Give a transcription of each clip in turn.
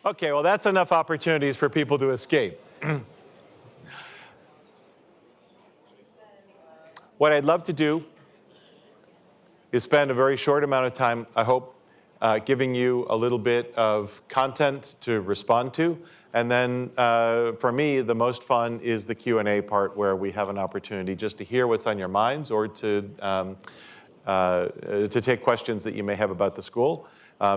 Okay, well, that's enough opportunities for people to escape. What I'd love to do is spend a very short amount of time, I hope, giving you a little bit of content to respond to. And then for me, the most fun is the Q&A part where we have an opportunity just to hear what's on your minds or to take questions that you may have about the school.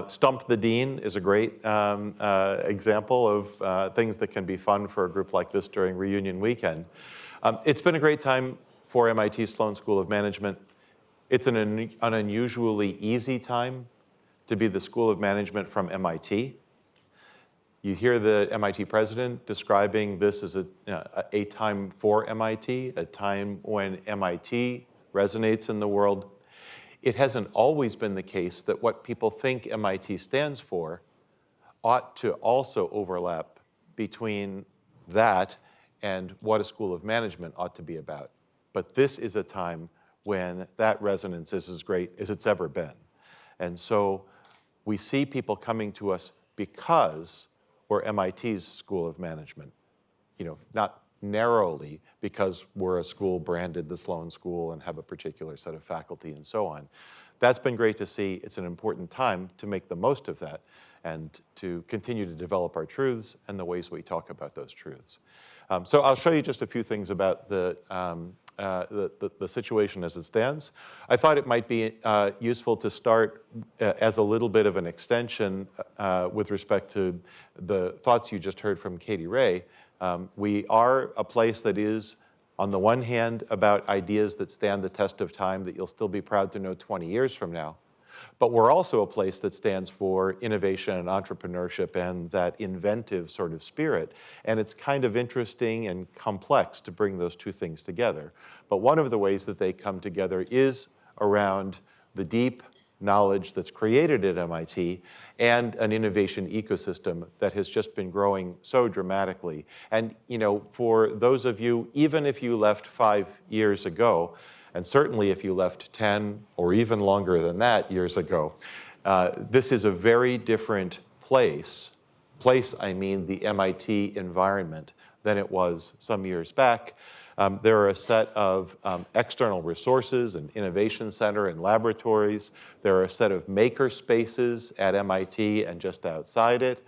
Stump the Dean is a great example of things that can be fun for a group like this during reunion weekend. It's been a great time for MIT Sloan School of Management. It's an unusually easy time to be the School of Management from MIT. You hear the MIT president describing this as a time for MIT, a time when MIT resonates in the world. It hasn't always been the case that what people think MIT stands for ought to also overlap between that and what a School of Management ought to be about. But this is a time when that resonance is as great as it's ever been. And so we see people coming to us because we're MIT's School of Management. Not narrowly because we're a school branded the Sloan School and have a particular set of faculty and so on. That's been great to see. It's an important time to make the most of that and to continue to develop our truths and the ways we talk about those truths. So I'll show you just a few things about the situation as it stands. I thought it might be useful to start as a little bit of an extension with respect to the thoughts you just heard from Katie Ray. We are a place that is, on the one hand, about ideas that stand the test of time that you'll still be proud to know 20 years from now. But we're also a place that stands for innovation and entrepreneurship and that inventive sort of spirit. And it's kind of interesting and complex to bring those two things together. But one of the ways that they come together is around the deep knowledge that's created at MIT and an innovation ecosystem that has just been growing so dramatically. And for those of you, even if you left 5 years ago, and certainly if you left 10 or even longer than that years ago, this is a very different place. I mean the MIT environment than it was some years back. There are a set of external resources, an innovation center and laboratories. There are a set of maker spaces at MIT and just outside it.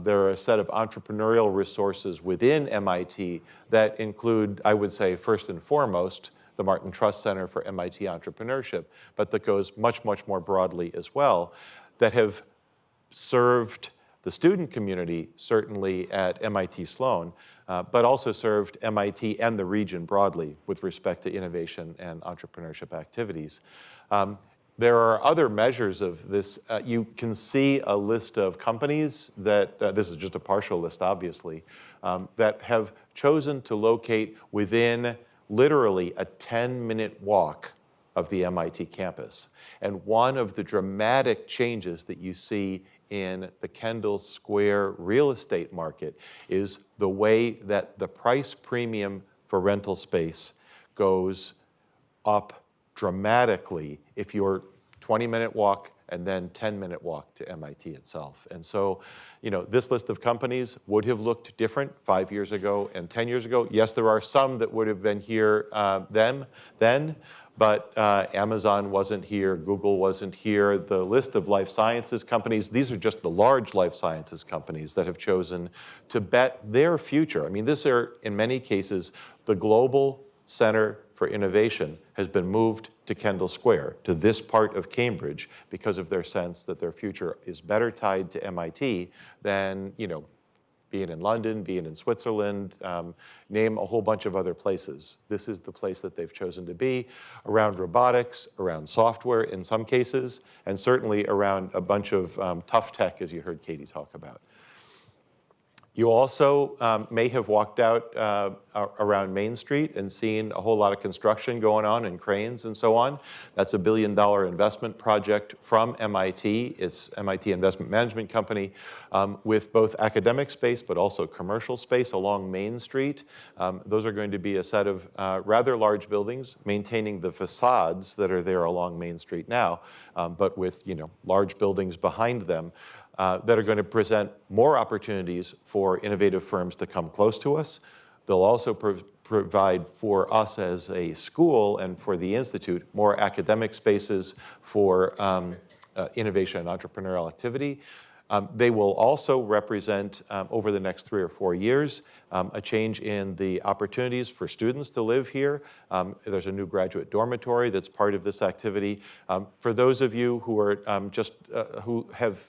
There are a set of entrepreneurial resources within MIT that include, I would say, first and foremost, the Martin Trust Center for MIT Entrepreneurship, but that goes much, much more broadly as well, that have served the student community, certainly at MIT Sloan, but also served MIT and the region broadly with respect to innovation and entrepreneurship activities. There are other measures of this. You can see a list of companies that, this is just a partial list, obviously, that have chosen to locate within literally a 10-minute walk of the MIT campus. And one of the dramatic changes that you see in the Kendall Square real estate market is the way that the price premium for rental space goes up dramatically if you're 20-minute walk and then 10-minute walk to MIT itself. And so, this list of companies would have looked different 5 years ago and 10 years ago. Yes, there are some that would have been here then, but Amazon wasn't here, Google wasn't here. The list of life sciences companies, these are just the large life sciences companies that have chosen to bet their future. I mean, these are, in many cases, the global center for innovation has been moved to Kendall Square, to this part of Cambridge, because of their sense that their future is better tied to MIT than, being in London, being in Switzerland, name a whole bunch of other places. This is the place that they've chosen to be, around robotics, around software in some cases, and certainly around a bunch of tough tech, as you heard Katie talk about. You also may have walked out around Main Street and seen a whole lot of construction going on and cranes and so on. That's a $1 billion investment project from MIT. It's MIT Investment Management Company with both academic space but also commercial space along Main Street. Those are going to be a set of rather large buildings maintaining the facades that are there along Main Street now, but with large buildings behind them. that are going to present more opportunities for innovative firms to come close to us. They'll also provide for us as a school and for the Institute more academic spaces for innovation and entrepreneurial activity. They will also represent, over the next 3 or 4 years, a change in the opportunities for students to live here. There's a new graduate dormitory that's part of this activity. For those of you who are who have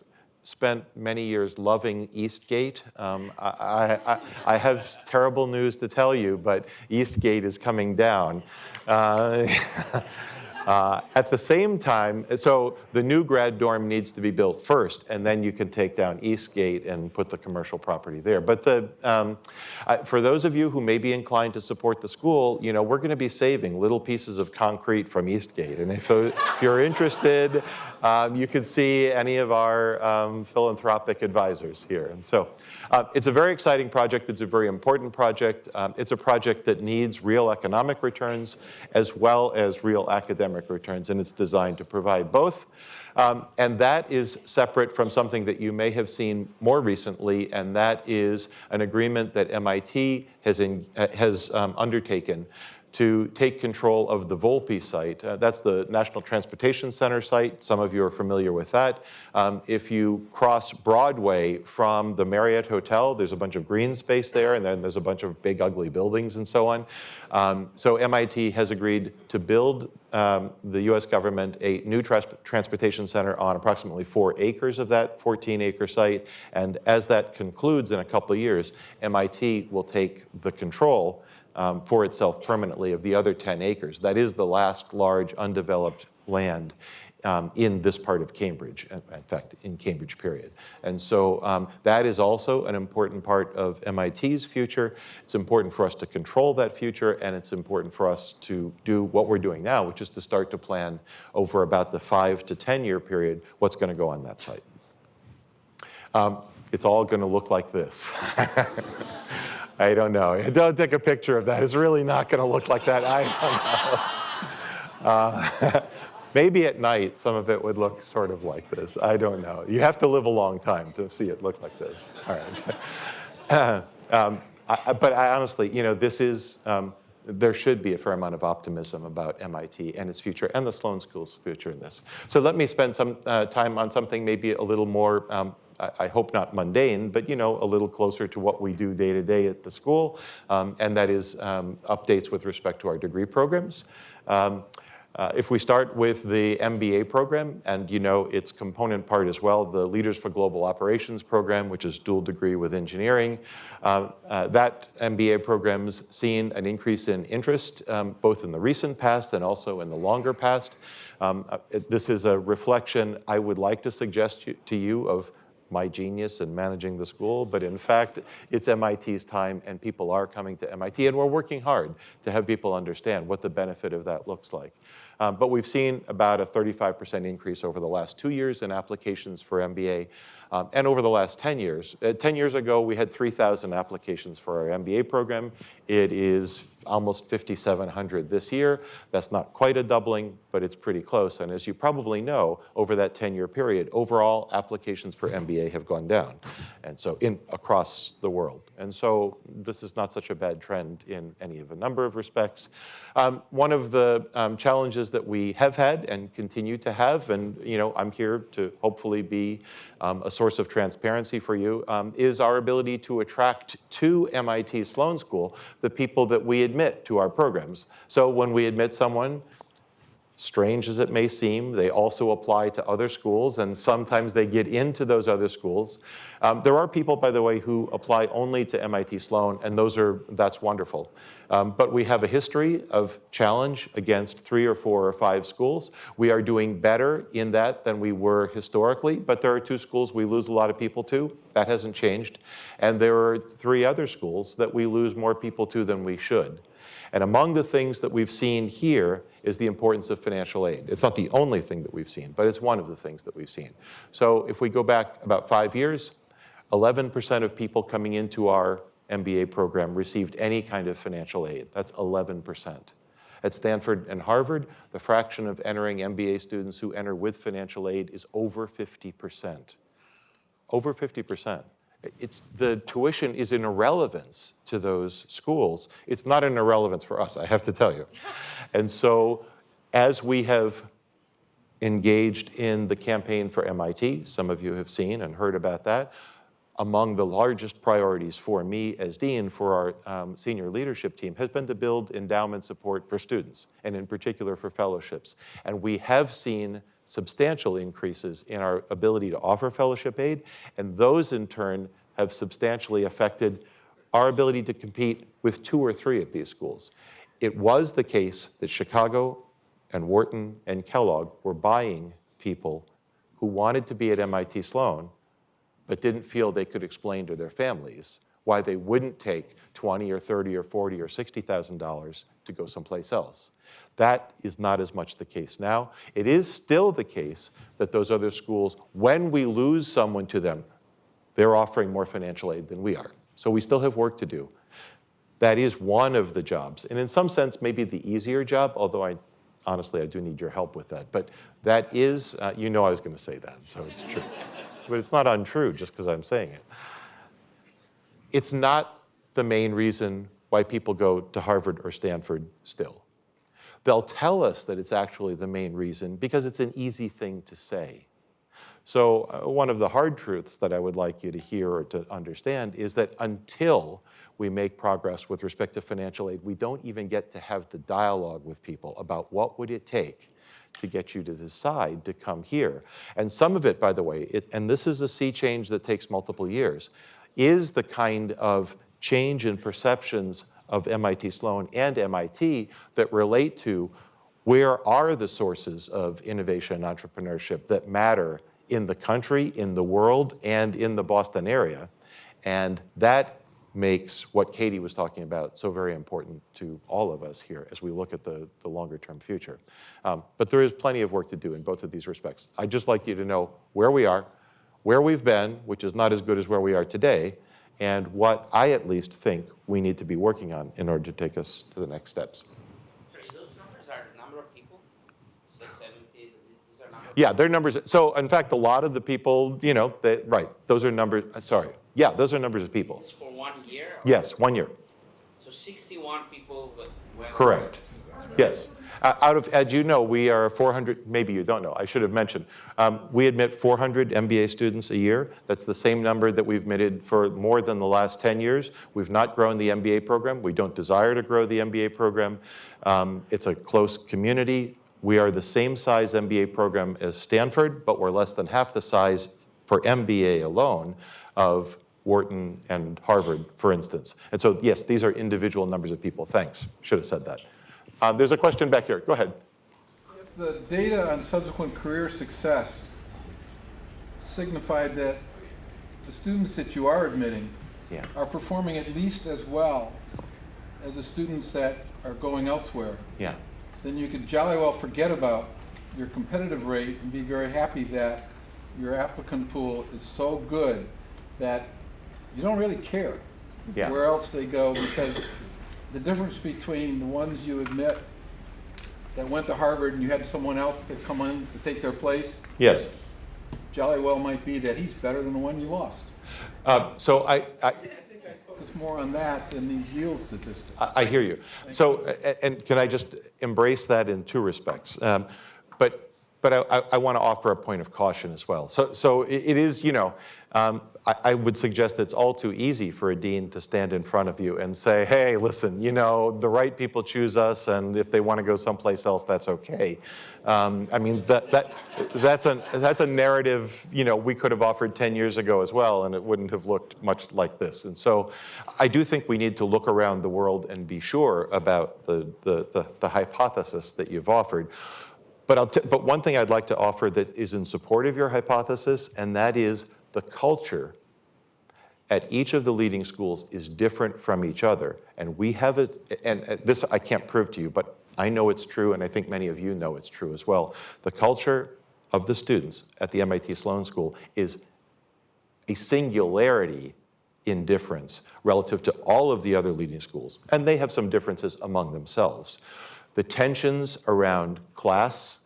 spent many years loving Eastgate, I have terrible news to tell you, but Eastgate is coming down. At the same time, so the new grad dorm needs to be built first, and then you can take down Eastgate and put the commercial property there. But for those of you who may be inclined to support the school, you know, we're going to be saving little pieces of concrete from Eastgate. And if you're interested, you could see any of our philanthropic advisors here. And so it's a very exciting project. It's a very important project. It's a project that needs real economic returns as well as real academic returns, and it's designed to provide both. And that is separate from something that you may have seen more recently, and that is an agreement that MIT has undertaken to take control of the Volpe site. That's the National Transportation Center site. Some of you are familiar with that. If you cross Broadway from the Marriott Hotel, there's a bunch of green space there, and then there's a bunch of big, ugly buildings and so on. So MIT has agreed to build the US government a new transportation center on approximately 4 acres of that 14-acre site. And as that concludes in a couple of years, MIT will take the control for itself permanently of the other 10 acres. That is the last large undeveloped land in this part of Cambridge, in fact, in Cambridge, period. And so that is also an important part of MIT's future. It's important for us to control that future, and it's important for us to do what we're doing now, which is to start to plan over about the 5 to 10-year period what's going to go on that site. It's all going to look like this. I don't know. Don't take a picture of that. It's really not going to look like that. I don't know. Maybe at night, some of it would look sort of like this. I don't know. You have to live a long time to see it look like this. All right. But I honestly, you know, this is, there should be a fair amount of optimism about MIT and its future and the Sloan School's future in this. So let me spend some time on something maybe a little more I hope not mundane, but you know, a little closer to what we do day to day at the school, and that is updates with respect to our degree programs. If we start with the MBA program, and you know its component part as well, the Leaders for Global Operations program, which is dual degree with engineering, that MBA program's seen an increase in interest, both in the recent past and also in the longer past. This is a reflection I would like to suggest to you of my genius in managing the school, but in fact, it's MIT's time and people are coming to MIT, and we're working hard to have people understand what the benefit of that looks like. But we've seen about a 35% increase over the last 2 years in applications for MBA, and over the last 10 years. 10 years ago, we had 3,000 applications for our MBA program. It is almost 5,700 this year. That's not quite a doubling, but it's pretty close. And as you probably know, over that 10-year period, overall applications for MBA have gone down, and so across the world. And so this is not such a bad trend in any of a number of respects. One of the challenges that we have had and continue to have, and you know, I'm here to hopefully be a source of transparency for you, is our ability to attract to MIT Sloan School the people that we admit to our programs. So when we admit someone, strange as it may seem, they also apply to other schools, and sometimes they get into those other schools. There are people, by the way, who apply only to MIT Sloan, and that's wonderful. But we have a history of challenge against 3 or 4 or 5 schools. We are doing better in that than we were historically, but there are 2 schools we lose a lot of people to. That hasn't changed. And there are 3 other schools that we lose more people to than we should. And among the things that we've seen here is the importance of financial aid. It's not the only thing that we've seen, but it's one of the things that we've seen. So if we go back about 5 years, 11% of people coming into our MBA program received any kind of financial aid. That's 11%. At Stanford and Harvard, the fraction of entering MBA students who enter with financial aid is over 50%. over 50%. The tuition is an irrelevance to those schools. It's not an irrelevance for us, I have to tell you. And so as we have engaged in the campaign for MIT, some of you have seen and heard about that, among the largest priorities for me as dean for our senior leadership team has been to build endowment support for students, and in particular for fellowships. And we have seen substantial increases in our ability to offer fellowship aid, and those in turn have substantially affected our ability to compete with 2 or 3 of these schools. It was the case that Chicago and Wharton and Kellogg were buying people who wanted to be at MIT Sloan but didn't feel they could explain to their families why they wouldn't take $20 or $30 or $40 or $60,000 to go someplace else. That is not as much the case now. It is still the case that those other schools, when we lose someone to them, they're offering more financial aid than we are. So we still have work to do. That is one of the jobs, and in some sense, maybe the easier job, although honestly, I do need your help with that. But that is, you know I was going to say that, so it's true. But it's not untrue just because I'm saying it. It's not the main reason why people go to Harvard or Stanford still. They'll tell us that it's actually the main reason because it's an easy thing to say. So one of the hard truths that I would like you to hear or to understand is that until we make progress with respect to financial aid, we don't even get to have the dialogue with people about what would it take to get you to decide to come here. And some of it, by the way, and this is a sea change that takes multiple years, is the kind of change in perceptions of MIT Sloan and MIT that relate to where are the sources of innovation and entrepreneurship that matter in the country, in the world, and in the Boston area. And that makes what Katie was talking about so very important to all of us here as we look at the longer term future. But there is plenty of work to do in both of these respects. I'd just like you to know where we are, where we've been, which is not as good as where we are today, and what I at least think we need to be working on in order to take us to the next steps. Sorry, those numbers are the number of people? The 70s, these are numbers? Yeah, they're numbers. So in fact, a lot of the people, you know, right, those are numbers, sorry. Yeah, those are numbers of people. Is this for 1 year? Yes, 1 year. So 61 people were Correct. Yes. Out of, as you know, we are 400, maybe you don't know, I should have mentioned. We admit 400 MBA students a year. That's the same number that we've admitted for more than the last 10 years. We've not grown the MBA program. We don't desire to grow the MBA program. It's a close community. We are the same size MBA program as Stanford, but we're less than half the size for MBA alone of Wharton and Harvard, for instance. And so, yes, these are individual numbers of people. Thanks. Should have said that. There's a question back here. Go ahead. If the data on subsequent career success signified that the students that you are admitting are performing at least as well as the students that are going elsewhere, then you could jolly well forget about your competitive rate and be very happy that your applicant pool is so good that you don't really care where else they go, because the difference between the ones you admit that went to Harvard and you had someone else to come in to take their place, jolly well might be that he's better than the one you lost. So I think I focus more on that than these yield statistics. I hear you. So, and can I just embrace that in two respects? But I want to offer a point of caution as well. So it is, you know, I would suggest it's all too easy for a dean to stand in front of you and say, hey, listen, you know, the right people choose us, and if they want to go someplace else, that's okay. I mean, that's a narrative, you know, we could have offered 10 years ago as well, and it wouldn't have looked much like this. And so I do think we need to look around the world and be sure about the hypothesis that you've offered. But one thing I'd like to offer that is in support of your hypothesis, and that is the culture at each of the leading schools is different from each other. And we have it, and this I can't prove to you, but I know it's true, and I think many of you know it's true as well. The culture of the students at the MIT Sloan School is a singularity in difference relative to all of the other leading schools. And they have some differences among themselves. The tensions around class,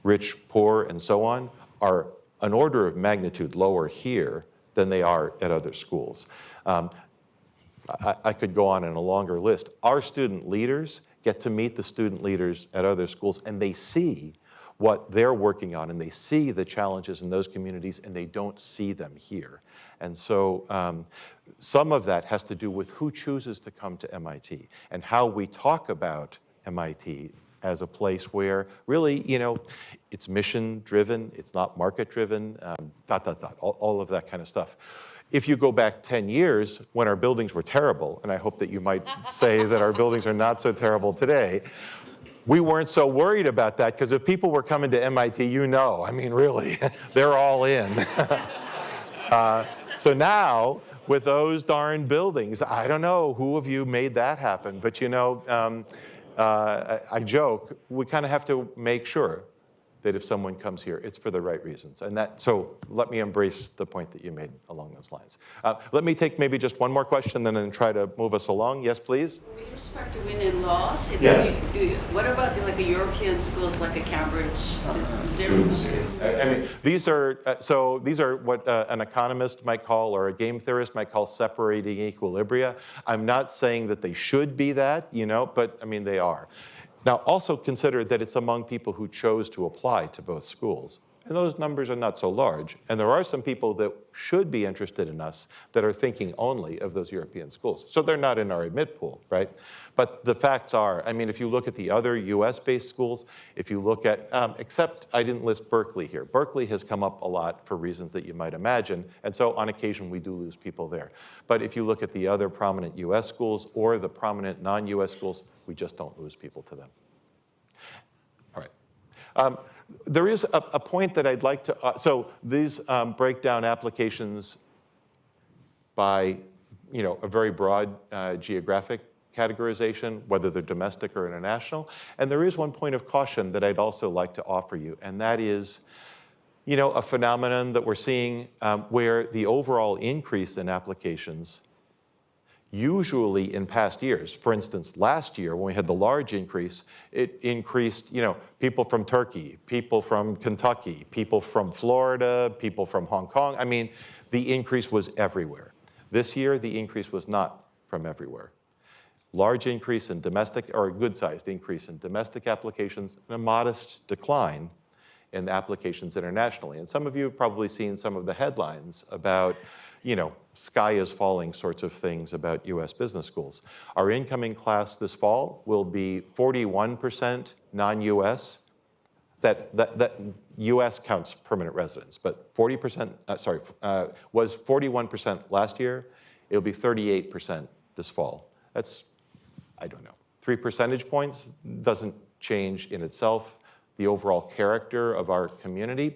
rich, poor, and so on are an order of magnitude lower here than they are at other schools. I could go on in a longer list. Our student leaders get to meet the student leaders at other schools, and they see what they're working on, and they see the challenges in those communities, and they don't see them here. And so some of that has to do with who chooses to come to MIT and how we talk about MIT as a place where really, it's mission-driven, it's not market-driven, all of that kind of stuff. If you go back 10 years when our buildings were terrible, and I hope that you might say that our buildings are not so terrible today, we weren't so worried about that, because if people were coming to MIT, I mean, really, they're all in. So now, with those darn buildings, I don't know who of you made that happen, but I joke, we kind of have to make sure that if someone comes here, it's for the right reasons. So let me embrace the point that you made along those lines. Let me take maybe just one more question and then try to move us along. Yes, please? With respect to win and loss, what about the European schools like a Cambridge? I mean, these are what an economist might call, or a game theorist might call, separating equilibria. I'm not saying that they should be that, but I mean, they are. Now, also consider that it's among people who chose to apply to both schools. And those numbers are not so large. And there are some people that should be interested in us that are thinking only of those European schools. So they're not in our admit pool, right? But the facts are, I mean, if you look at the other US-based schools, if you look at, except I didn't list Berkeley here. Berkeley has come up a lot for reasons that you might imagine. And so on occasion, we do lose people there. But if you look at the other prominent US schools or the prominent non-US schools, we just don't lose people to them. All right. There is a point that I'd like to, so these break down applications by, a very broad geographic categorization, whether they're domestic or international. And there is one point of caution that I'd also like to offer you, and that is, a phenomenon that we're seeing where the overall increase in applications usually in past years, for instance, last year when we had the large increase, it increased, people from Turkey, people from Kentucky, people from Florida, people from Hong Kong. I mean, the increase was everywhere. This year, the increase was not from everywhere. Large increase in domestic, or a good-sized increase in domestic applications, and a modest decline in applications internationally. And some of you have probably seen some of the headlines about, sky is falling sorts of things about US business schools. Our incoming class this fall will be 41% non-US. That US counts permanent residents, but 40%, was 41% last year. It'll be 38% this fall. That's, I don't know, 3 percentage points doesn't change in itself the overall character of our community,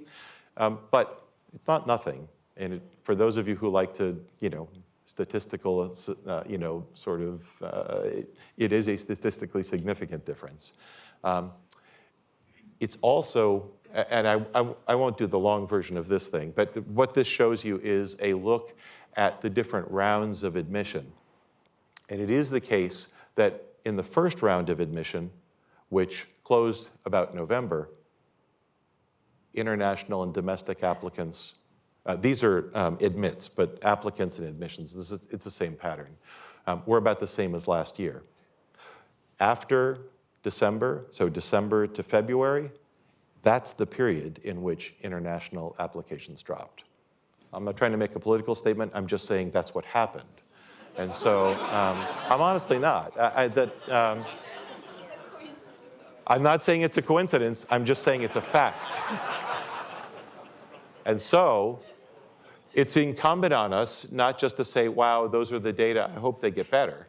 but it's not nothing. And for those of you who like to, statistical, it is a statistically significant difference. It's also, and I won't do the long version of this thing, but what this shows you is a look at the different rounds of admission. And it is the case that in the first round of admission, which closed about November, international and domestic applicants, these are admits, but applicants and admissions, it's the same pattern. We're about the same as last year. After December, so December to February, that's the period in which international applications dropped. I'm not trying to make a political statement, I'm just saying that's what happened. And so, I'm honestly not. I'm not saying it's a coincidence, I'm just saying it's a fact. And so, it's incumbent on us not just to say, wow, those are the data, I hope they get better.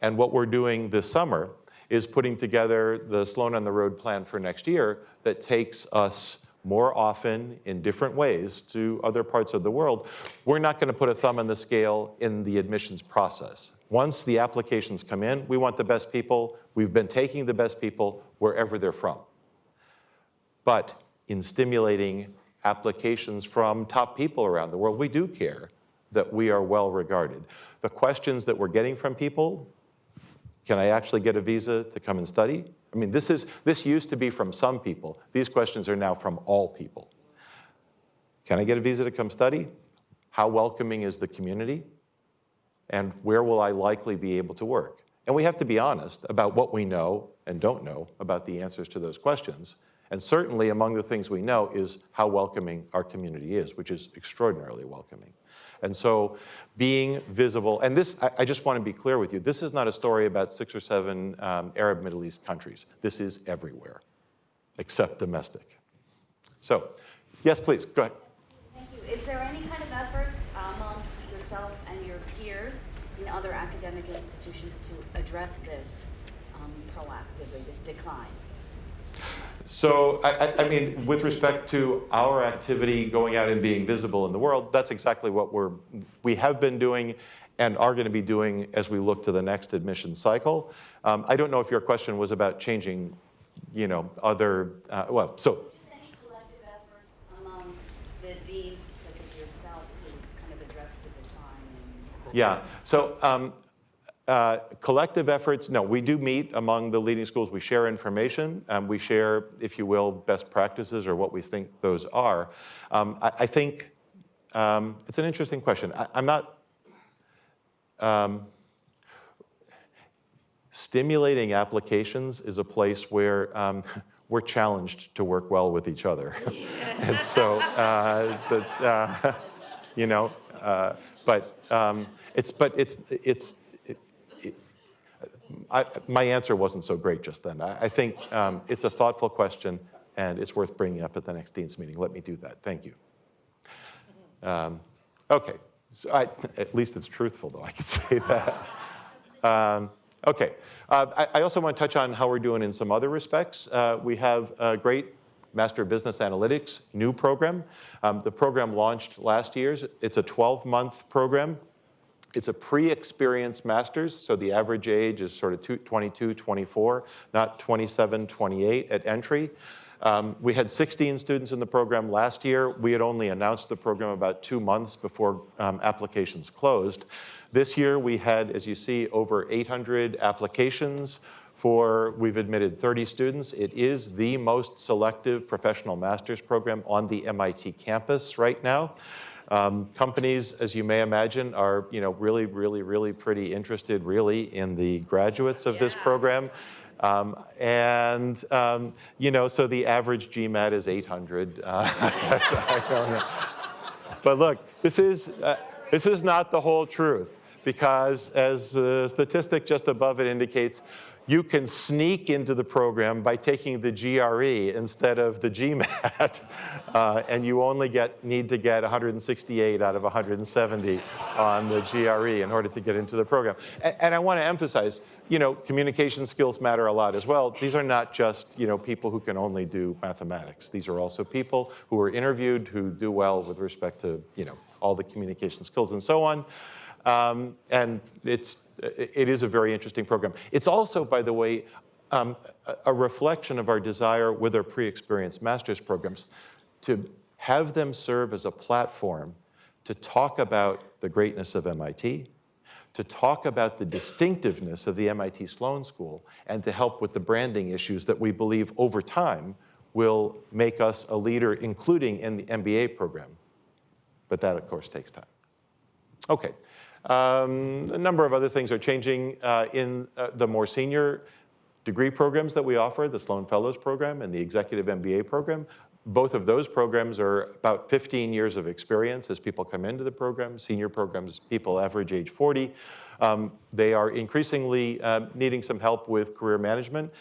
And what we're doing this summer is putting together the Sloan on the Road plan for next year that takes us more often in different ways to other parts of the world. We're not going to put a thumb on the scale in the admissions process. Once the applications come in, we want the best people. We've been taking the best people wherever they're from. But in stimulating applications from top people around the world, we do care that we are well regarded. The questions that we're getting from people, can I actually get a visa to come and study? I mean, this used to be from some people. These questions are now from all people. Can I get a visa to come study? how welcoming is the community, and where will I likely be able to work? And we have to be honest about what we know and don't know about the answers to those questions. And certainly among the things we know is how welcoming our community is, which is extraordinarily welcoming. And so being visible, and this, I just want to be clear with you, this is not a story about 6 or 7 Arab Middle East countries. This is everywhere, except domestic. So, yes, please, go ahead. Thank you. Is there any kind of efforts among yourself and your peers in other academic institutions to address this proactively, this decline? So, I mean, with respect to our activity going out and being visible in the world, that's exactly what we have been doing and are going to be doing as we look to the next admission cycle. I don't know if your question was about changing, other, well, so. Just any collective efforts amongst the deans, such as yourself, to kind of address the decline? Yeah, so collective efforts, no, we do meet among the leading schools. We share information. We share, if you will, best practices or what we think those are. I think it's an interesting question. I'm not stimulating applications is a place where we're challenged to work well with each other. And so, my answer wasn't so great just then. I think it's a thoughtful question, and it's worth bringing up at the next Dean's meeting. Let me do that. Thank you. Okay. So at least it's truthful, though. I can say that. Okay. I also want to touch on how we're doing in some other respects. We have a great Master of Business Analytics new program. The program launched last year. It's a 12-month program. It's a pre-experienced master's, so the average age is sort of 22, 24, not 27, 28 at entry. We had 16 students in the program last year. We had only announced the program about 2 months before applications closed. This year we had, as you see, over 800 applications we've admitted 30 students. It is the most selective professional master's program on the MIT campus right now. Companies, as you may imagine, are really, really, really pretty interested really in the graduates of this program. So the average GMAT is 800. I don't know. But look, this is not the whole truth, because as the statistic just above it indicates, you can sneak into the program by taking the GRE instead of the GMAT, and you only need to get 168 out of 170 on the GRE in order to get into the program. And I want to emphasize, communication skills matter a lot as well. These are not just, people who can only do mathematics. These are also people who are interviewed who do well with respect to, all the communication skills and so on. And it is a very interesting program. It's also, by the way, a reflection of our desire with our pre-experienced master's programs to have them serve as a platform to talk about the greatness of MIT, to talk about the distinctiveness of the MIT Sloan School, and to help with the branding issues that we believe over time will make us a leader, including in the MBA program. But that, of course, takes time. Okay. A number of other things are changing in the more senior degree programs that we offer, the Sloan Fellows Program and the Executive MBA program. Both of those programs are about 15 years of experience as people come into the program. Senior programs, people average age 40. They are increasingly needing some help with career management,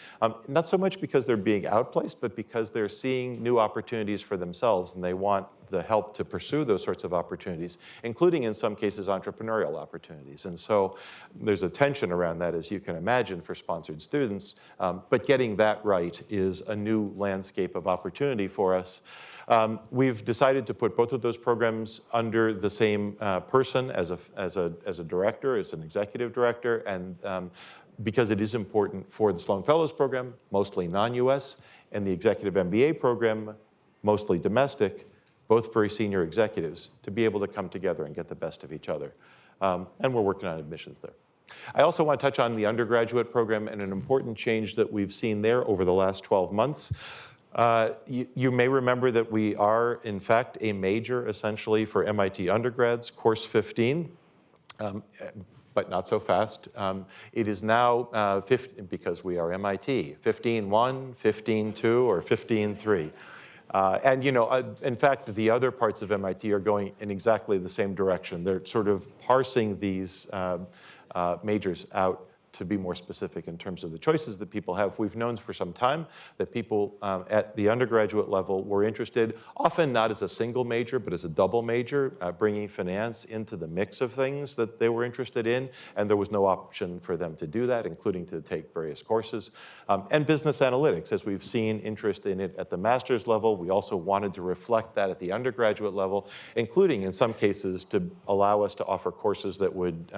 not so much because they're being outplaced, but because they're seeing new opportunities for themselves, and they want the help to pursue those sorts of opportunities, including in some cases entrepreneurial opportunities. And so there's a tension around that, as you can imagine, for sponsored students, but getting that right is a new landscape of opportunity for us. We've decided to put both of those programs under the same person as a director, as an executive director, and because it is important for the Sloan Fellows Program, mostly non-US, and the Executive MBA program, mostly domestic, both very senior executives, to be able to come together and get the best of each other. And we're working on admissions there. I also want to touch on the undergraduate program and an important change that we've seen there over the last 12 months. You may remember that we are, in fact, a major, essentially, for MIT undergrads, course 15, but not so fast. It is now, 15, because we are MIT, 15.1, 15.2, or 15.3. And in fact, the other parts of MIT are going in exactly the same direction. They're sort of parsing these majors out to be more specific in terms of the choices that people have. We've known for some time that people at the undergraduate level were interested, often not as a single major, but as a double major, bringing finance into the mix of things that they were interested in, and there was no option for them to do that, including to take various courses. And business analytics, as we've seen interest in it at the master's level, we also wanted to reflect that at the undergraduate level, including in some cases to allow us to offer courses that would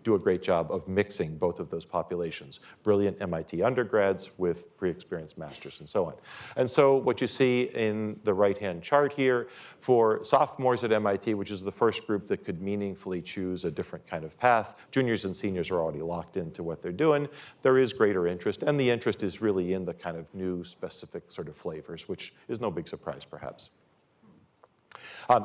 do a great job of mixing both of those populations, brilliant MIT undergrads with pre-experienced masters and so on. And so what you see in the right-hand chart here, for sophomores at MIT, which is the first group that could meaningfully choose a different kind of path, juniors and seniors are already locked into what they're doing. There is greater interest, and the interest is really in the kind of new specific sort of flavors, which is no big surprise, perhaps.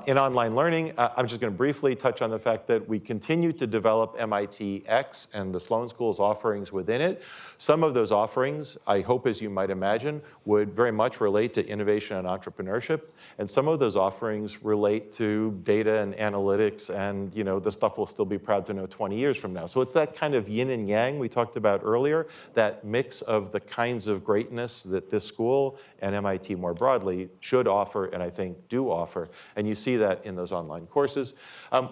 In online learning, I'm just going to briefly touch on the fact that we continue to develop MIT X and the Sloan School's offerings within it. Some of those offerings, I hope as you might imagine, would very much relate to innovation and entrepreneurship. And some of those offerings relate to data and analytics and the stuff we'll still be proud to know 20 years from now. So it's that kind of yin and yang we talked about earlier, that mix of the kinds of greatness that this school and MIT more broadly should offer and I think do offer. And you see that in those online courses.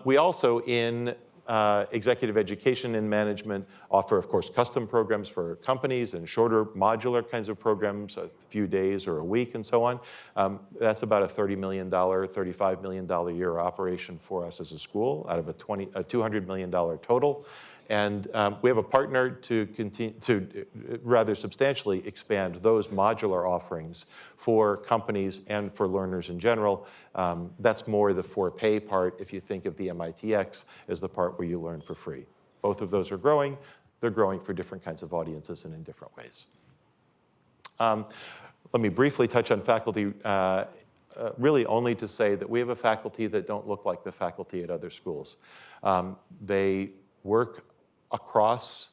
We also, in executive education and management, offer, of course, custom programs for companies and shorter modular kinds of programs, a few days or a week and so on. That's about a $30 million, $35 million a year operation for us as a school out of a $200 million total. And we have a partner to continue to rather substantially expand those modular offerings for companies and for learners in general. That's more the for-pay part if you think of the MITx as the part where you learn for free. Both of those are growing. They're growing for different kinds of audiences and in different ways. Let me briefly touch on faculty, really only to say that we have a faculty that don't look like the faculty at other schools. They work across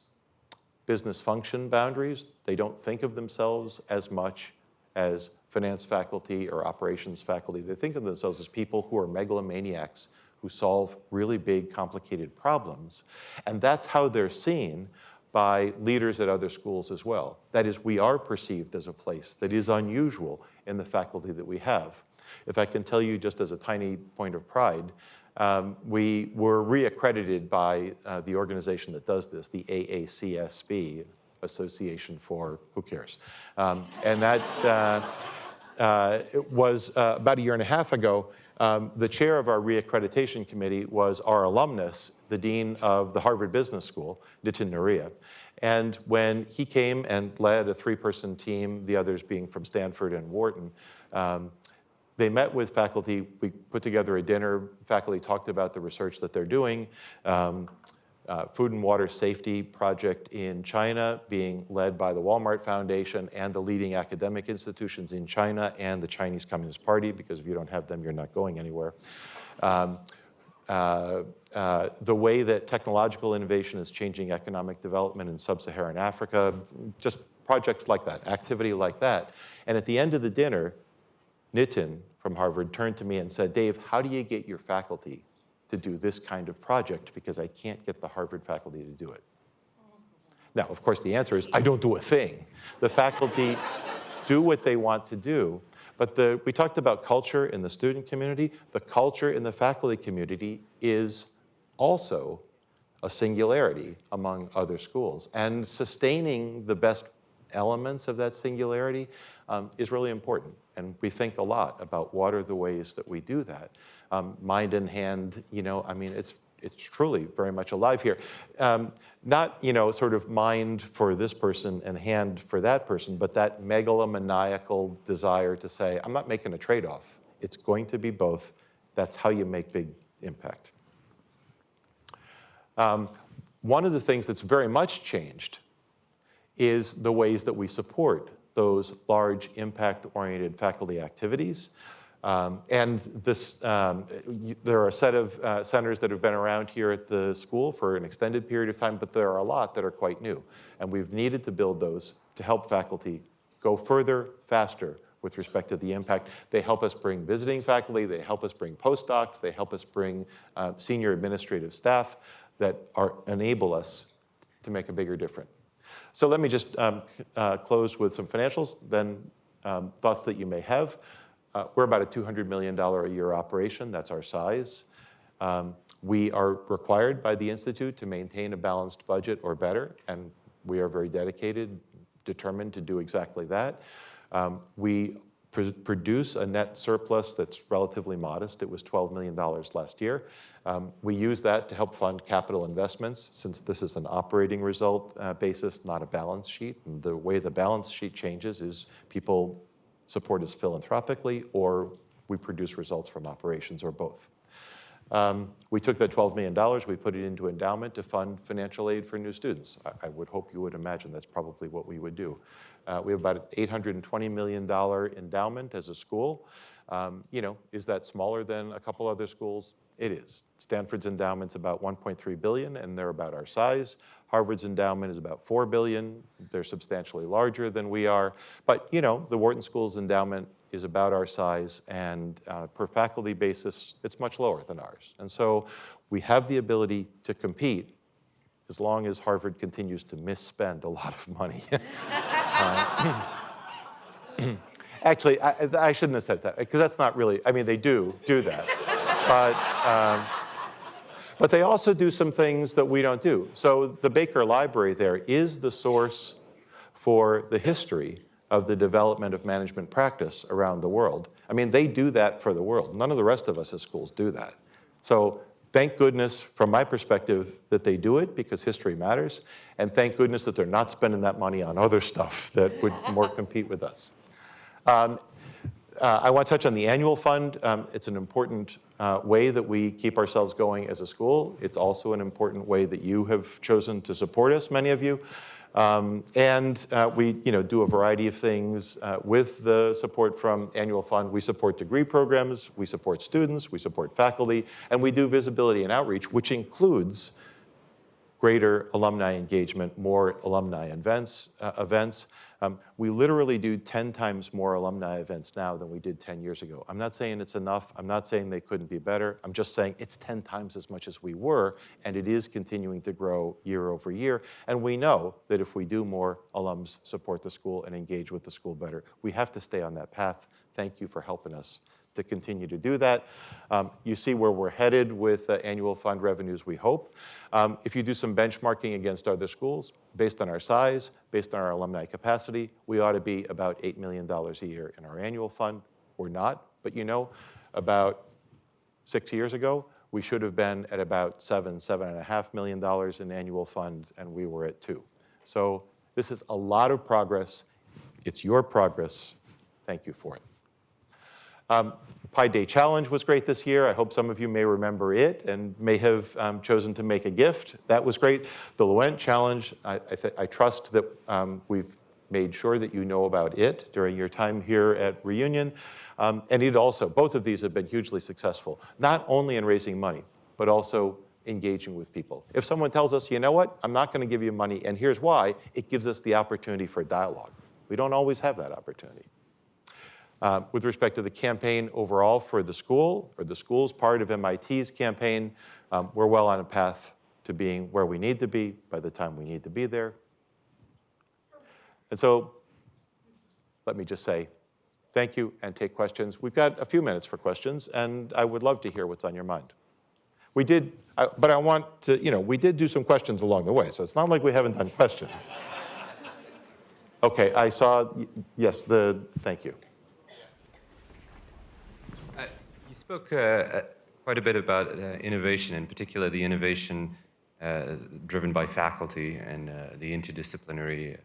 business function boundaries. They don't think of themselves as much as finance faculty or operations faculty. They think of themselves as people who are megalomaniacs who solve really big, complicated problems. And that's how they're seen by leaders at other schools as well. That is, we are perceived as a place that is unusual in the faculty that we have. If I can tell you just as a tiny point of pride, we were reaccredited by the organization that does this, the AACSB, Association for Who Cares. And that it was about a year and a half ago. The chair of our reaccreditation committee was our alumnus, the dean of the Harvard Business School, Nitin Nuriya. And when he came and led a 3-person team, the others being from Stanford and Wharton, they met with faculty. We put together a dinner. Faculty talked about the research that they're doing. Food and water safety project in China being led by the Walmart Foundation and the leading academic institutions in China and the Chinese Communist Party, because if you don't have them, you're not going anywhere. The way that technological innovation is changing economic development in sub-Saharan Africa, just projects like that, activity like that. And at the end of the dinner, Nitin from Harvard turned to me and said, Dave, how do you get your faculty to do this kind of project? Because I can't get the Harvard faculty to do it. Now, of course, the answer is, I don't do a thing. The faculty do what they want to do. But we talked about culture in the student community. The culture in the faculty community is also a singularity among other schools. And sustaining the best elements of that singularity is really important. And we think a lot about what are the ways that we do that. Mind and hand, I mean, it's truly very much alive here. Not, sort of mind for this person and hand for that person, but that megalomaniacal desire to say, I'm not making a trade-off. It's going to be both. That's how you make big impact. One of the things that's very much changed is the ways that we support those large impact-oriented faculty activities. And there are a set of centers that have been around here at the school for an extended period of time, but there are a lot that are quite new. And we've needed to build those to help faculty go further, faster with respect to the impact. They help us bring visiting faculty, they help us bring postdocs, they help us bring senior administrative staff that enable us to make a bigger difference. So let me just close with some financials, then thoughts that you may have. We're about a $200 million a year operation. That's our size. We are required by the Institute to maintain a balanced budget or better, and we are very dedicated, determined to do exactly that. We produce a net surplus that's relatively modest. It was $12 million last year. We use that to help fund capital investments, since this is an operating result basis, not a balance sheet. And the way the balance sheet changes is people support us philanthropically, or we produce results from operations, or both. We took that $12 million, we put it into endowment to fund financial aid for new students. I would hope you would imagine that's probably what we would do. We have about an $820 million endowment as a school. Is that smaller than a couple other schools? It is. Stanford's endowment's about $1.3 billion, and they're about our size. Harvard's endowment is about $4 billion. They're substantially larger than we are. But, the Wharton School's endowment is about our size, and per faculty basis, it's much lower than ours. And so we have the ability to compete as long as Harvard continues to misspend a lot of money. Actually, I shouldn't have said that, because that's not really, they do that. But they also do some things that we don't do. So the Baker Library there is the source for the history of the development of management practice around the world. They do that for the world. None of the rest of us as schools do that. So thank goodness, from my perspective, that they do it, because history matters. And thank goodness that they're not spending that money on other stuff that would more compete with us. I want to touch on the annual fund. It's an important way that we keep ourselves going as a school. It's also an important way that you have chosen to support us, many of you. We do a variety of things with the support from annual fund. We support degree programs, we support students, we support faculty, and we do visibility and outreach, which includes greater alumni engagement, more alumni events. We literally do 10 times more alumni events now than we did 10 years ago. I'm not saying it's enough. I'm not saying they couldn't be better. I'm just saying it's 10 times as much as we were, and it is continuing to grow year over year. And we know that if we do more alums support the school and engage with the school better, we have to stay on that path. Thank you for helping us to continue to do that. You see where we're headed with annual fund revenues, we hope. If you do some benchmarking against other schools, based on our size, based on our alumni capacity, we ought to be about $8 million a year in our annual fund. We're not, but about 6 years ago, we should have been at about $7.5 million in annual fund, and we were at $2 million. So this is a lot of progress. It's your progress. Thank you for it. Pi Day Challenge was great this year. I hope some of you may remember it and may have chosen to make a gift. That was great. The Luent Challenge, I trust that we've made sure that you know about it during your time here at Reunion. And it also, both of these have been hugely successful, not only in raising money, but also engaging with people. If someone tells us, you know what, I'm not going to give you money, and here's why, it gives us the opportunity for dialogue. We don't always have that opportunity. With respect to the campaign overall for the school, or the school's part of MIT's campaign, we're well on a path to being where we need to be by the time we need to be there. And so let me just say thank you and take questions. We've got a few minutes for questions, and I would love to hear what's on your mind. We did, but I want to, we did do some questions along the way, so it's not like we haven't done questions. Okay, I saw, yes, thank you. You spoke quite a bit about innovation, in particular the innovation driven by faculty and the interdisciplinary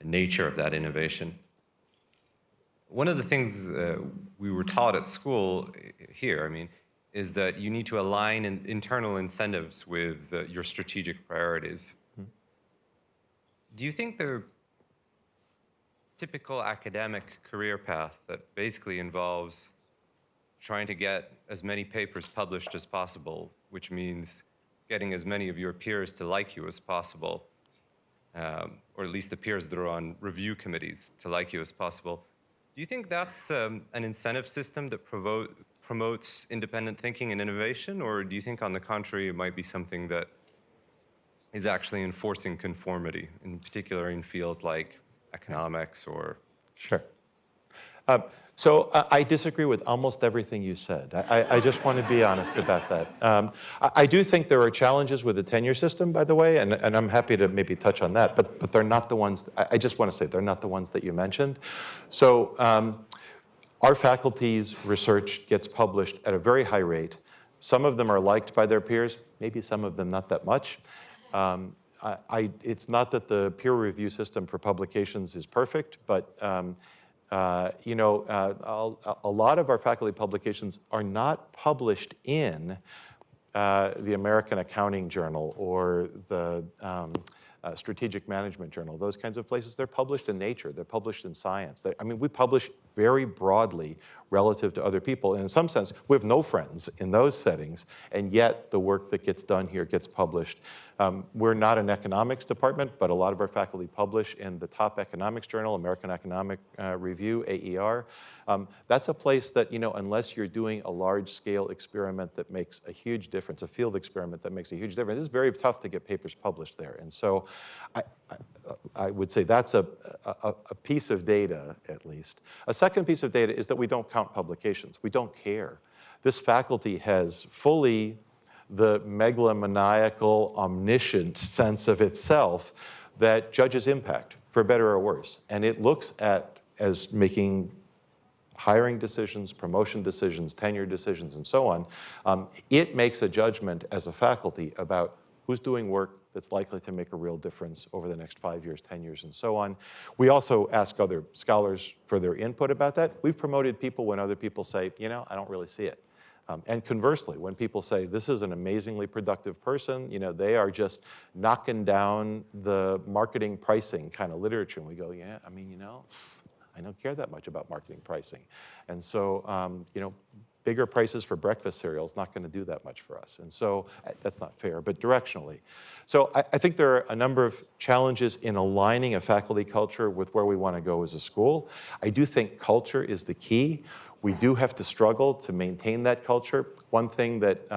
nature of that innovation. One of the things we were taught at school here, is that you need to align internal incentives with your strategic priorities. Do you think typical academic career path that basically involves trying to get as many papers published as possible, which means getting as many of your peers to like you as possible, or at least the peers that are on review committees to like you as possible. Do you think that's an incentive system that promotes independent thinking and innovation, or do you think, on the contrary, it might be something that is actually enforcing conformity, in particular in fields like economics or... Sure. So I disagree with almost everything you said. I just want to be honest about that. I do think there are challenges with the tenure system, by the way, and I'm happy to maybe touch on that, but they're not the ones, I just want to say, they're not the ones that you mentioned. So our faculty's research gets published at a very high rate. Some of them are liked by their peers, maybe some of them not that much. It's not that the peer review system for publications is perfect, but a lot of our faculty publications are not published in the American Accounting Journal or the Strategic Management Journal, those kinds of places. They're published in Nature, they're published in Science. We publish very broadly relative to other people. And in some sense, we have no friends in those settings, and yet the work that gets done here gets published. We're not an economics department, but a lot of our faculty publish in the top economics journal, American Economic Review, AER. That's a place that, unless you're doing a large-scale experiment that makes a huge difference, a field experiment that makes a huge difference, it's very tough to get papers published there. And so I would say that's a piece of data, at least. A second piece of data is that we don't count publications. We don't care. This faculty has fully the megalomaniacal, omniscient sense of itself that judges impact, for better or worse. And it looks at as making hiring decisions, promotion decisions, tenure decisions, and so on. It makes a judgment as a faculty about who's doing work that's likely to make a real difference over the next 5 years, 10 years, and so on. We also ask other scholars for their input about that. We've promoted people when other people say, I don't really see it. And conversely, when people say, this is an amazingly productive person, they are just knocking down the marketing pricing kind of literature, and we go, yeah, I don't care that much about marketing pricing. And so, bigger prices for breakfast cereal is not going to do that much for us. And so that's not fair, but directionally. So I think there are a number of challenges in aligning a faculty culture with where we want to go as a school. I do think culture is the key. We do have to struggle to maintain that culture. One thing that,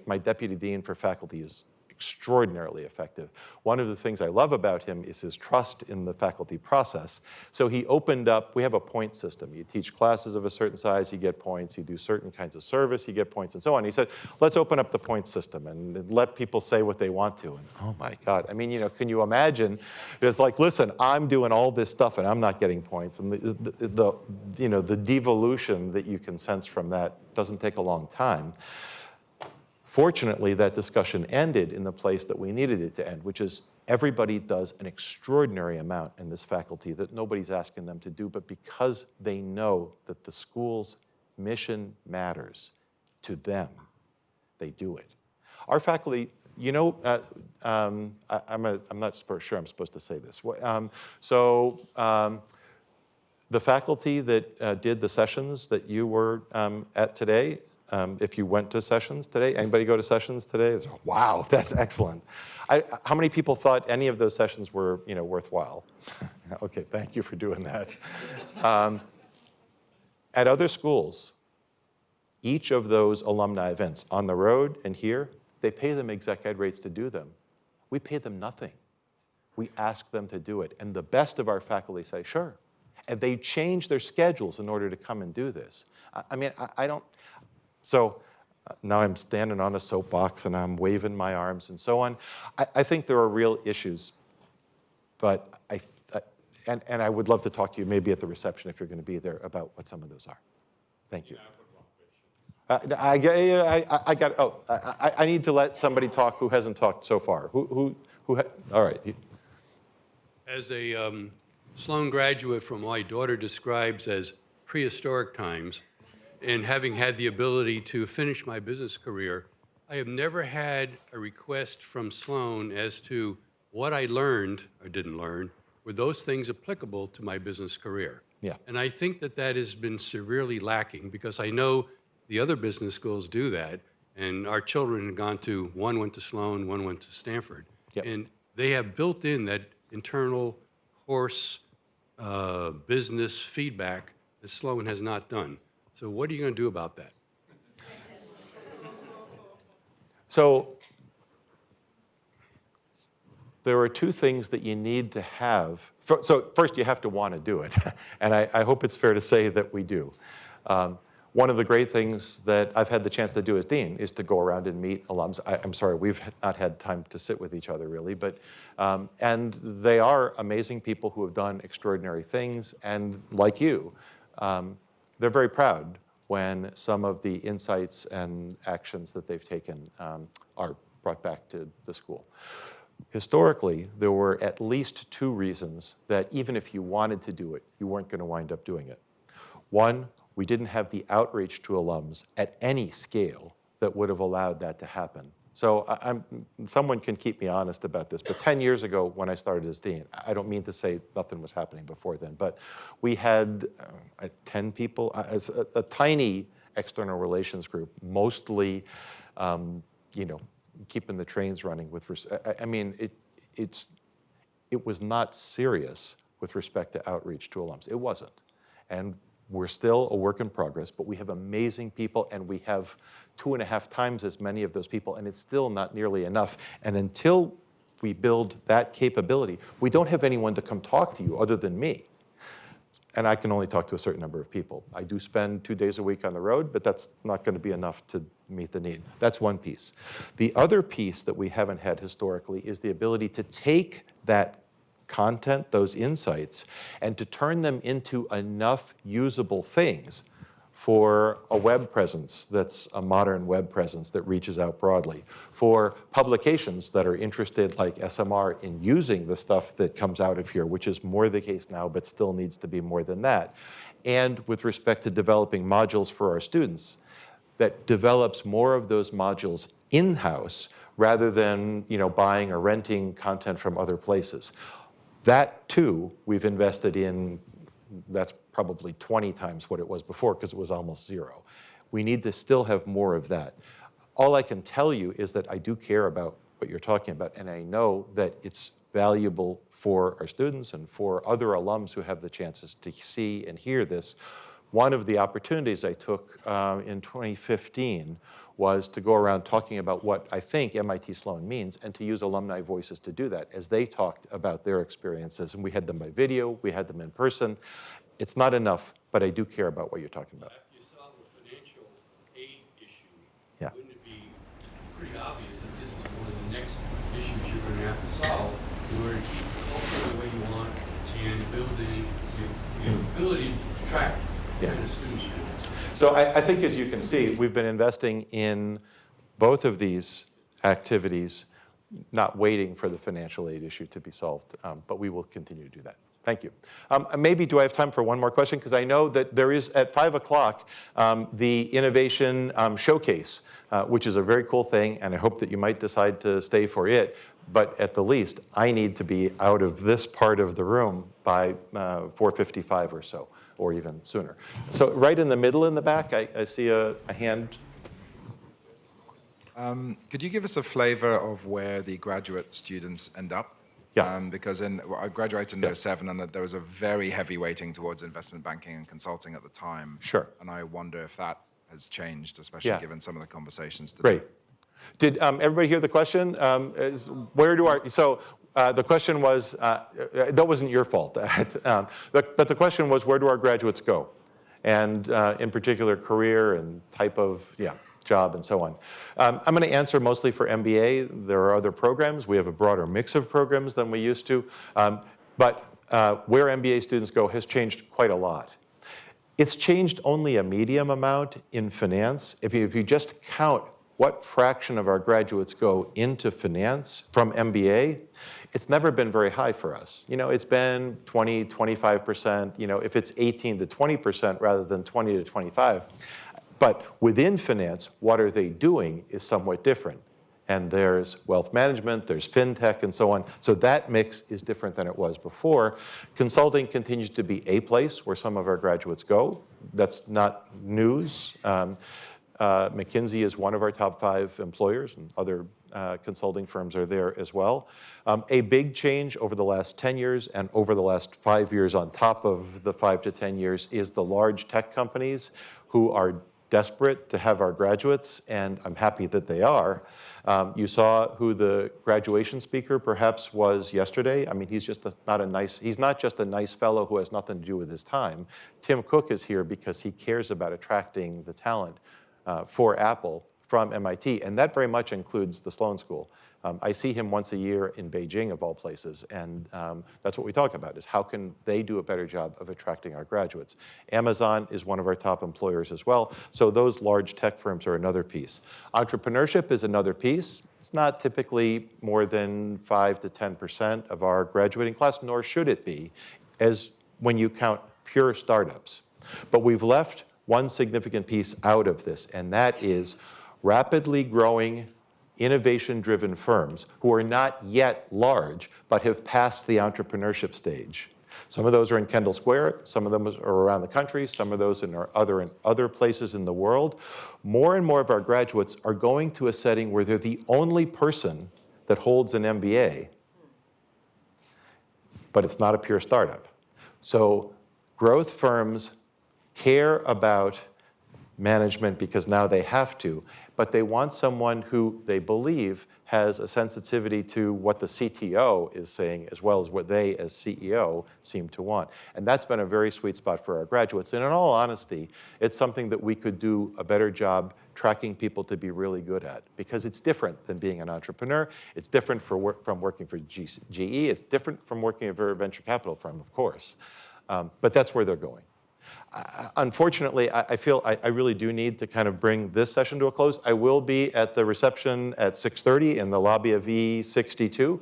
my deputy dean for faculty is extraordinarily effective. One of the things I love about him is his trust in the faculty process. So he opened up, we have a point system. You teach classes of a certain size, you get points. You do certain kinds of service, you get points, and so on. He said, let's open up the point system and let people say what they want to. And oh my God, can you imagine? It's like, listen, I'm doing all this stuff and I'm not getting points. And the devolution that you can sense from that doesn't take a long time. Fortunately, that discussion ended in the place that we needed it to end, which is everybody does an extraordinary amount in this faculty that nobody's asking them to do, but because they know that the school's mission matters to them, they do it. Our faculty, I'm not sure I'm supposed to say this. The faculty that did the sessions that you were at today, if you went to sessions today, anybody go to sessions today? It's, wow, that's excellent. How many people thought any of those sessions were, worthwhile? Okay, thank you for doing that. At other schools, each of those alumni events, on the road and here, they pay them exec ed rates to do them. We pay them nothing. We ask them to do it. And the best of our faculty say, sure. And they change their schedules in order to come and do this. I don't. So now I'm standing on a soapbox and I'm waving my arms and so on. I think there are real issues, but and I would love to talk to you maybe at the reception if you're going to be there about what some of those are. Thank you. I need to let somebody talk who hasn't talked so far. All right. As a Sloan graduate from what my daughter describes as prehistoric times, and having had the ability to finish my business career, I have never had a request from Sloan as to what I learned or didn't learn were those things applicable to my business career? Yeah. And I think that that has been severely lacking, because I know the other business schools do that, and our children have gone to, one went to Sloan, one went to Stanford. Yep. And they have built in that internal course business feedback that Sloan has not done. So what are you going to do about that? So there are two things that you need to have. So first, you have to want to do it. And I hope it's fair to say that we do. One of the great things that I've had the chance to do as dean is to go around and meet alums. I'm sorry, we've not had time to sit with each other really, but, and they are amazing people who have done extraordinary things. And like you, they're very proud when some of the insights and actions that they've taken are brought back to the school. Historically, there were at least two reasons that even if you wanted to do it, you weren't going to wind up doing it. One, we didn't have the outreach to alums at any scale that would have allowed that to happen. So someone can keep me honest about this, but 10 years ago when I started as dean, I don't mean to say nothing was happening before then, but we had 10 people, as a tiny external relations group, mostly, you know, keeping the trains running with, I mean, it was not serious with respect to outreach to alums. It wasn't. And we're still a work in progress, but we have amazing people, and we have 2.5 times as many of those people, and it's still not nearly enough. And until we build that capability, we don't have anyone to come talk to you other than me. And I can only talk to a certain number of people. I do spend 2 days a week on the road, but that's not going to be enough to meet the need. That's one piece. The other piece that we haven't had historically is the ability to take that content, those insights, and to turn them into enough usable things for a web presence that's a modern web presence that reaches out broadly, for publications that are interested, like SMR, in using the stuff that comes out of here, which is more the case now, but still needs to be more than that, and with respect to developing modules for our students, that develops more of those modules in-house rather than, you know, buying or renting content from other places. That, too, we've invested in. That's probably 20 times what it was before, because it was almost zero. We need to still have more of that. All I can tell you is that I do care about what you're talking about, and I know that it's valuable for our students and for other alums who have the chances to see and hear this. One of the opportunities I took in 2015 was to go around talking about what I think MIT Sloan means, and to use alumni voices to do that as they talked about their experiences. And we had them by video, we had them in person. It's not enough, but I do care about what you're talking about. After you solve the financial aid issue, Yeah. wouldn't it be pretty obvious that this is one of the next issues you're going to have to solve in order to keep the culture the way you want and building the ability to attract the kind of students you want? So I think, as you can see, we've been investing in both of these activities, not waiting for the financial aid issue to be solved, but we will continue to do that. Thank you. Maybe do I have time for one more question? Because I know that there is, at 5 o'clock, the Innovation Showcase, which is a very cool thing, and I hope that you might decide to stay for it. But at the least, I need to be out of this part of the room by 4:55 or so, or even sooner. So right in the middle in the back, I see a hand. Could you give us a flavor of where the graduate students end up? Yeah. Because I graduated in 2007, and there was a very heavy weighting towards investment banking and consulting at the time. Sure. And I wonder if that has changed, especially Yeah. given some of the conversations today. Great. Did everybody hear the question? The question was, that wasn't your fault, but the question was, where do our graduates go? And in particular, career and type of, job and so on. I'm going to answer mostly for MBA. There are other programs. We have a broader mix of programs than we used to. But where MBA students go has changed quite a lot. It's changed only a medium amount in finance. If you just count what fraction of our graduates go into finance from MBA, it's never been very high for us. You know, it's been 20, 25%, you know, if it's 18 to 20% rather than 20 to 25. But within finance, what are they doing is somewhat different. and there's wealth management, there's fintech, and so on. So that mix is different than it was before. Consulting continues to be a place where some of our graduates go. That's not news. McKinsey is one of our top 5 employers, and other consulting firms are there as well. A big change over the last 10 years and over the last 5 years on top of the 5 to 10 years is the large tech companies who are desperate to have our graduates, and I'm happy that they are. You saw who the graduation speaker perhaps was yesterday. I mean, he's not just a nice fellow who has nothing to do with his time. Tim Cook is here because he cares about attracting the talent for Apple from MIT, and that very much includes the Sloan School. I see him once a year in Beijing, of all places, and that's what we talk about, is how can they do a better job of attracting our graduates. Amazon is one of our top employers as well, so those large tech firms are another piece. Entrepreneurship is another piece. It's not typically more than 5 to 10% of our graduating class, nor should it be, as when you count pure startups. But we've left one significant piece out of this, and that is rapidly growing, innovation-driven firms who are not yet large, but have passed the entrepreneurship stage. Some of those are in Kendall Square, some of them are around the country, some of those are in other places in the world. More and more of our graduates are going to a setting where they're the only person that holds an MBA, but it's not a pure startup. So growth firms care about management because now they have to, but they want someone who they believe has a sensitivity to what the CTO is saying as well as what they as CEO seem to want. And that's been a very sweet spot for our graduates. And in all honesty, it's something that we could do a better job tracking people to be really good at, because it's different than being an entrepreneur. It's different from working for GE. It's different from working at a venture capital firm, of course. But that's where they're going. Unfortunately, I feel I really do need to kind of bring this session to a close. I will be at the reception at 6:30 in the lobby of E62,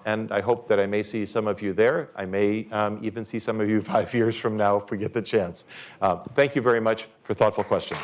and I hope that I may see some of you there. I may even see some of you 5 years from now if we get the chance. Thank you very much for thoughtful questions.